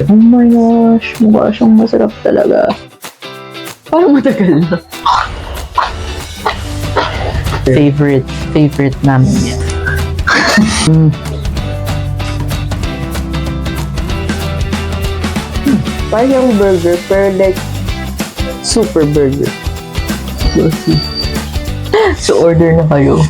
Oh my gosh, mukha siyang masarap talaga. Parang matagal na. Favorite namin yan. Parang burger, pero like, super burger. So, order na kayo.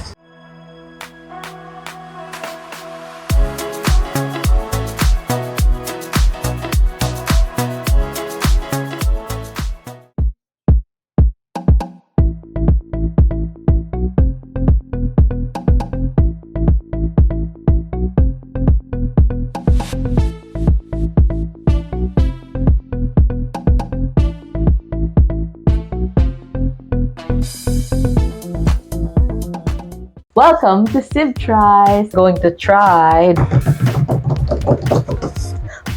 Welcome to Sib Tries. Going to try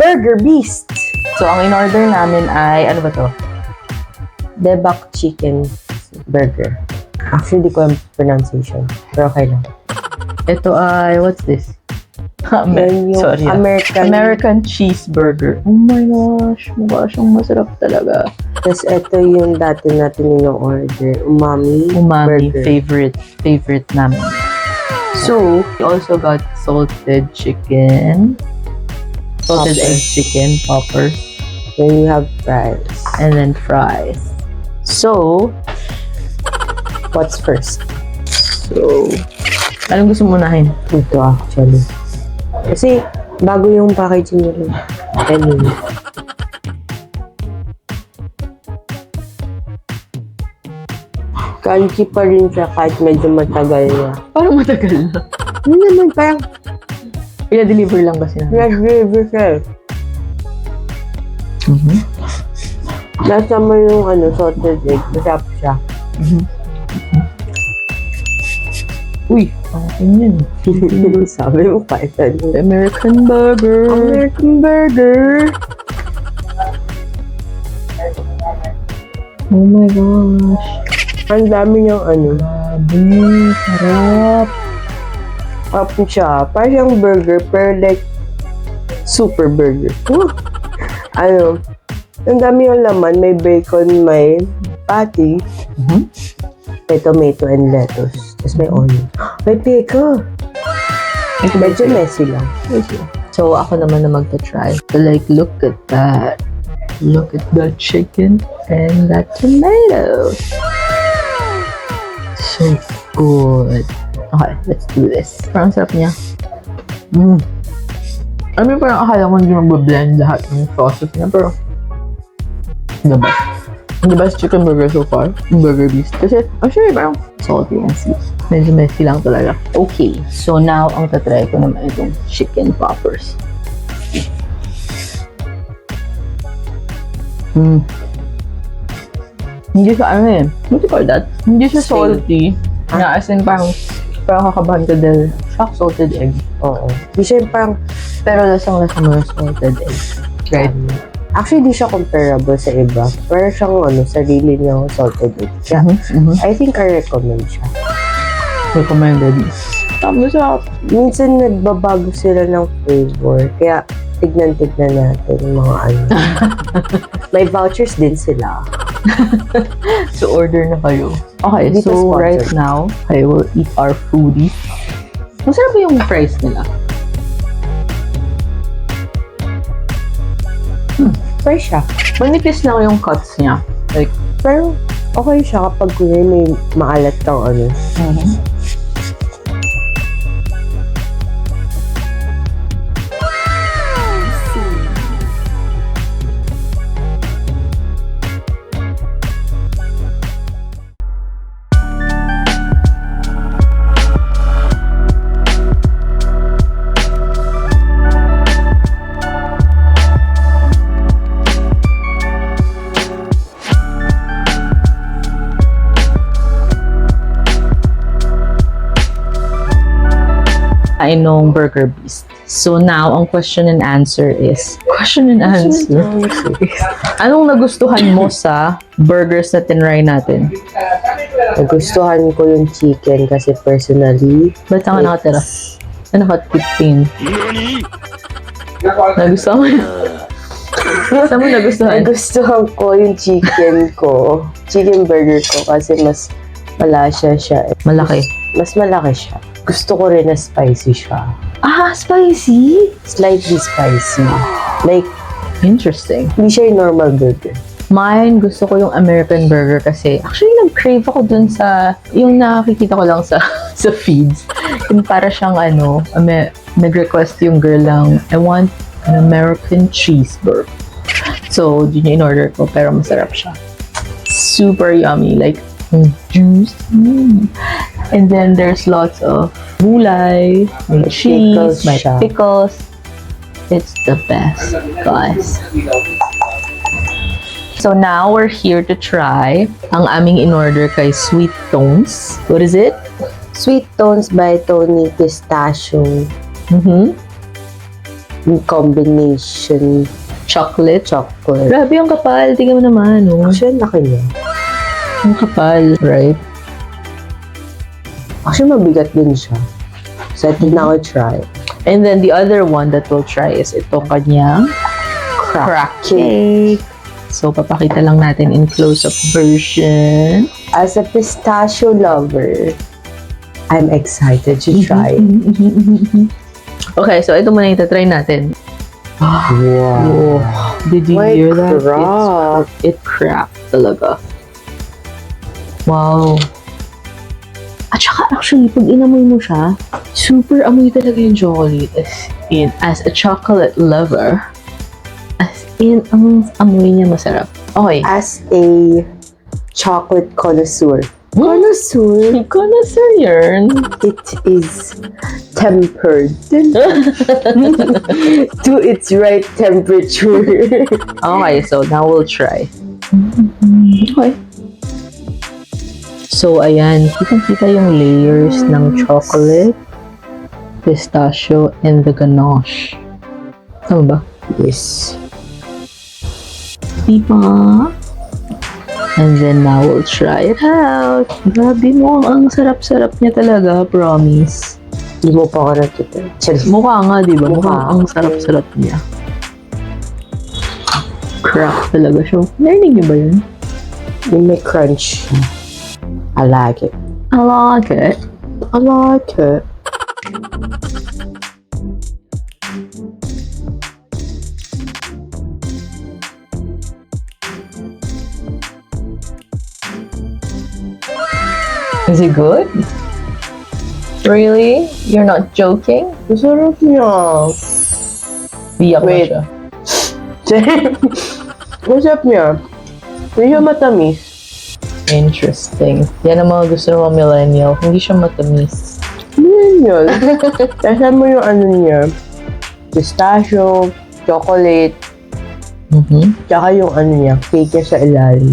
Burger Beast! So, ang in-order namin ay, ano ba to? Debak Chicken Burger. Actually, di ko ang pronunciation. Pero okay lang. Ito ay, what's this? Yan yung Sorry. American cheeseburger. Oh my gosh, mukha siyang masarap talaga. Tapos ito yung dati natin yung order. Umami Burger. favorite namin. So, we also got salted chicken. Salted Poppers. egg chicken, poppers. Then you have fries. And then fries. So, What's first? anong gusto mo unahin? Ito actually. Kasi bago yung packaging nila. Anyway. Crunchy pa rin siya kahit medyo matagal na. Parang matagal na. Hindi naman, parang Pina-deliver lang ba sila? nag-deliver siya eh. Nasa mo yung salted egg. Masarap siya. Uy, ang yun. Sabi mo pa ito. American burger. American burger. Oh my gosh. Ang dami niyang Grabe, sarap. up siya. Parang siyang burger, pero like, super burger. Woo! Ang dami yung laman. May bacon, may patty, may tomato and lettuce. Tapos may onion. May pickle! Medyo messy lang. So, ako naman na magta-try. So, like, look at that. Look at the chicken and that tomato. So good. Okay, let's do this. Parang sarap niya. I mean, parang akala ko hindi mag-blend lahat ng sauces niya, pero the best. The best chicken burger so far. Burger Beast. Kasi, actually, parang salty and sweet. Medyo messy lang talaga. Okay, so now, ang tatry ko naman itong chicken poppers. Hindi siya what do you call that? Hindi siya salty. Na as in parang kakabahan ka dahil shock salted egg. Oo. Di siya yung parang, Pero lasang-lasa mo yung salted egg. Right? actually, di siya comparable sa iba. Pero siyang sarili niyang salted egg. Kaya, I think I recommend siya. Recommended. Tapos siya. Minsan nagbabago sila ng flavor. Kaya, tignan-tignan natin yung mga May vouchers din sila. So order na kayo. Okay, Dito so sponsored. right now, I will eat our foodie. Masarap ba yung fries nila? Fresh siya. Manipis lang yung cuts niya. Like, Pero, okay siya kapag kuya may maalat kang I know Burger Beast. So now, ang question and answer is, anong nagustuhan mo sa burgers na tinry natin? Nagustuhan ko yung chicken kasi personally, Ba't ka nga nakatira? Ano ka, 15? Nagustuhan mo yun? Saan mo nagustuhan? Nagustuhan ko yung chicken burger ko kasi mas malasya siya. Malaki. Mas malaki siya. Gusto ko rin na spicy siya. Ah, spicy? Slightly spicy. Like, Interesting. hindi siya yung normal burger. Mine, gusto ko yung American burger kasi actually nag-crave ako dun sa yung nakikita ko lang sa sa feeds. Yung para siyang nag-request yung girl lang, I want an American cheeseburger. So, yun yung in-order ko pero masarap siya. Super yummy. Like, juice. And then there's lots of gulay, may cheese, pickles may siya. pickles. It's the best, guys. So now we're here to try ang aming in-order kay Sweet Tones. What is it? Sweet Tones by Tony Pistachio. Yung combination Chocolate. chocolate. Grabe yung kapal. Tingnan mo naman, oh. Actually, laki niya. Ang kapal, right? Actually, mabigat din siya. So, I think na ako try. And then the other one that we'll try is ito kanyang crack cake. So, papakita lang natin in close-up version. As a pistachio lover, I'm excited to try. Okay, so ito muna yung try natin. Wow. Oh, did you My hear that? crack. It cracked talaga. Wow. At saka actually, pag inamoy mo siya, super amoy talaga yung chocolate. As a chocolate lover, as in, ang amoy niya masarap. Okay. As a chocolate connoisseur. Connoisseur? Connoisseur yarn. It is tempered to its right temperature. Okay, so now we'll try. Okay. So, ayan. Kitang-kita yung layers ng chocolate, pistachio, and the ganache. Tama ba? Yes. Diba? And then now we'll try it out. Grabe mo, ang sarap-sarap niya talaga, promise. Hindi mo pa ako nakita. Mukha nga, diba? Mukha. Mukhang ang sarap-sarap niya. Crack talaga siya. Narinig niyo ba yun? Yung may crunch. I like it. I like it. I like it. Is it good? Really? You're not joking? Masarap niya. Biyak na Wait. siya. Masarap niya. Hindi siya matamis. Interesting. Yan ang mga gusto ng mga millennial. Hindi siya matamis. Hindi yun. Kasama mo yung ano niya. Pistachio, chocolate, tsaka yung ano niya, cake niya sa ilalim.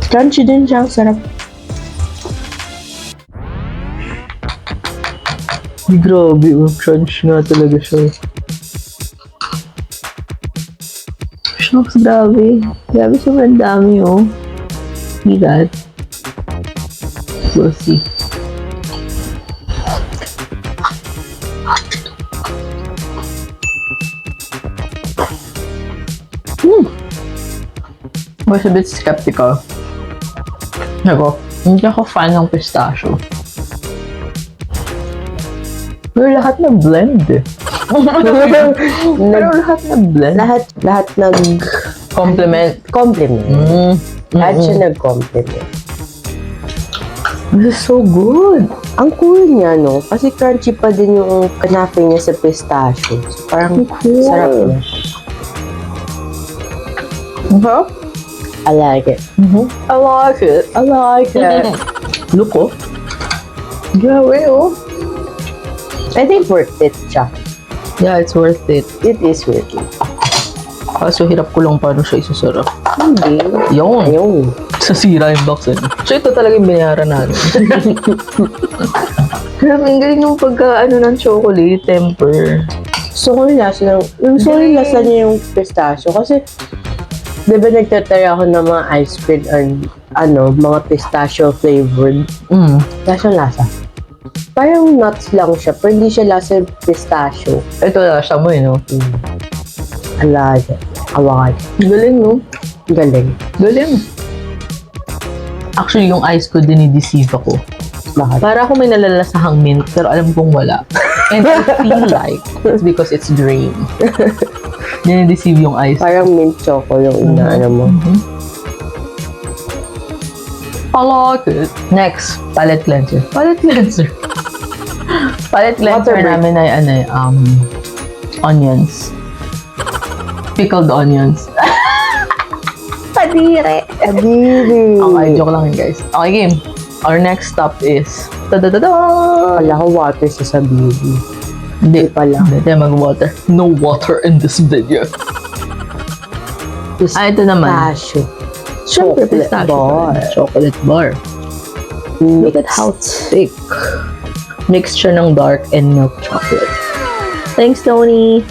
Crunchy din siya, sarap. Grabe, crunch nga talaga siya. Shucks, grabe. Grabe, sobrang dami, oh. See that? We'll see. I was a bit skeptical. Hindi ako fan ng pistachio. Pero lahat na blend eh. Pero lahat na blend. Lahat nag... Compliment. Compliment. Lahat siya nag-compliment. This is so good. Ang cool niya, no? Kasi crunchy pa din yung kanape niya sa pistachio. So, parang Cool. sarap niya. Okay. I like it. I like it. I like it. Look, oh. Grabe, oh. I think worth it siya. Yeah, it's worth it. It is worth it. Kaso hirap ko lang paano siya isusarap. Hindi. Yun. Ayun. Sasira yung box, eh. So, ito talaga yung binayaran natin. Grabe, ang galing yung pagka, ng chocolate, temper. Gusto ko yung lasa niya yung pistachio. Kasi, di ba nagtatry ako ng mga ice cream and mga pistachio flavored. Lasa. Parang nuts lang siya, pero hindi siya lasa pistachio. Ito lasa mo, no? Alaya. Away. Galing, no? Galing. Galing. Actually, yung ice ko, dinideceive ako. Bakit? Para ako may nalalasahang mint, pero alam kong wala. And I feel like it's because it's drain. Dinideceive yung ice. Parang mint choco yung inaano mo. I like it. Next, palette cleanser. Palette cleanser. Palette cleanser Water break. namin ay onions. Pickled onions. Kadire. Adiri. Okay, joke lang yun, guys. Okay, game. Our next stop is... Da-da-da-da! Wala ko water sasabihin. Hindi pala. Hindi tayo mag-water. No water in this video. Ito naman. Pistachio. Siyempre, pistachio. bar. Chocolate bar. Look at how thick. Mixture ng dark and milk chocolate. Thanks, Tony.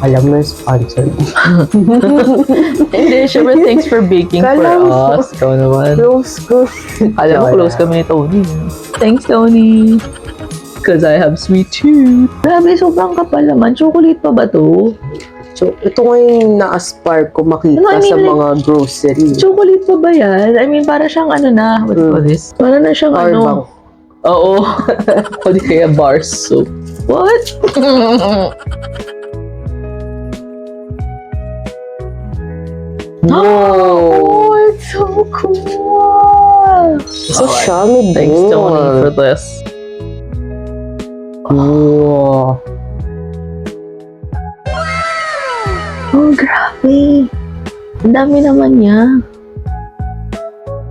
Alam mo, sponsored. Hindi, syempre, thanks for baking for Kala mo- us. Ikaw naman. Close ko. Alam mo, close kami ni Tony. Thanks, Tony. Because I have sweet tooth. Grabe, sobrang kapal naman. Chocolate pa ba to? So, ito nga yung na-aspire ko makita No, I mean, sa like- mga grocery. Chocolate pa ba yan? I mean, para siyang ano na. What do you call this? Para na siyang Or bang. ano. Oo. O di kaya bar soap. What? Whoa! Oh, it's so cool. So yummy, Thanks, boy. Tony, for this. Wow. Oh, grabe. Ang dami naman niya.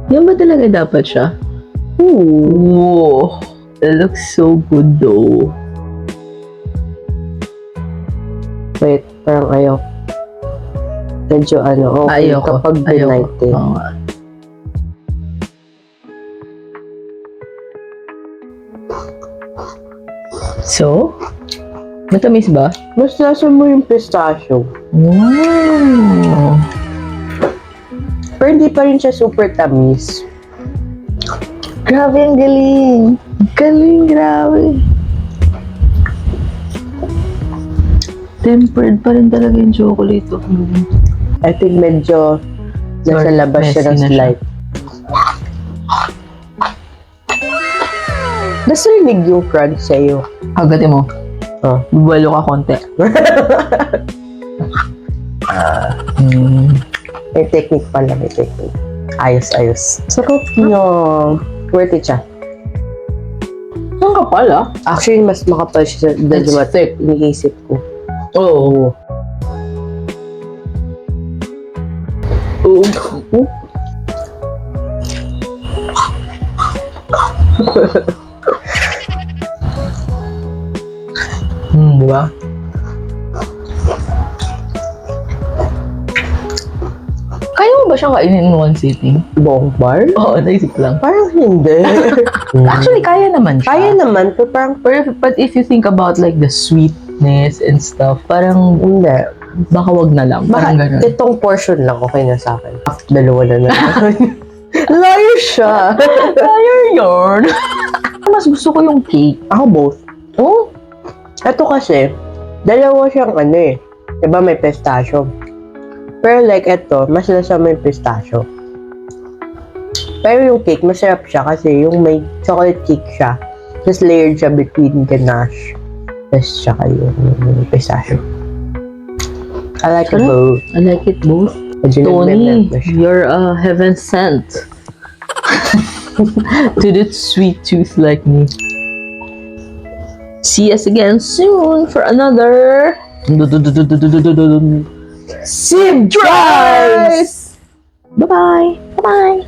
Yan ba talaga dapat siya? Ooh. Whoa. It looks so good though. Wait, parang ayaw. Medyo ano, okay Ayoko. kapag Ayoko. binight eh. Oo nga. So? Matamis ba? Mas nasa mo yung pistachio. Wow. Pero hindi pa rin siya super tamis. Grabe, ang galing. Galing, grabe. Tempered pa rin talaga yung chocolate. I think medyo nasa Sorry, labas siya ng messy na siya. slight. Basta rinig yung crunch sa'yo. Agatin mo. Oh. Buwalo ka konti. May technique pala, may technique. Ayos. Sarap niya. Worth it siya. Ang kapal ah. Actually, mas makapal siya sa It's dajumat. thick. Iniisip ko. Oo. Oo. Di ba? Kaya mo ba siyang kainin in one sitting? Buong bar? Oo, naisip lang. Parang hindi. Actually, kaya naman siya. Kaya naman, pero parang But if you think about like the sweetness and stuff, parang hindi. baka wag na lang. Parang Baka ganun. itong portion lang okay na sa akin. Dalawa na naman. Liar siya. Kaya yun. Mas gusto ko yung cake. Ako both. Oh, Ito kasi, dalawa siyang ano eh. Diba may pistachio? Pero like ito, mas nasa may pistachio. Pero yung cake, masarap siya kasi yung may chocolate cake siya. Tapos layered siya between ganache. Tapos saka yung pistachio. I like it Sarap. both. I like it both. Medyo Tony, nagme-melt na siya. you're a heaven sent. To the sweet tooth like me. See us again soon for another Sib Drives! Bye-bye! Bye-bye!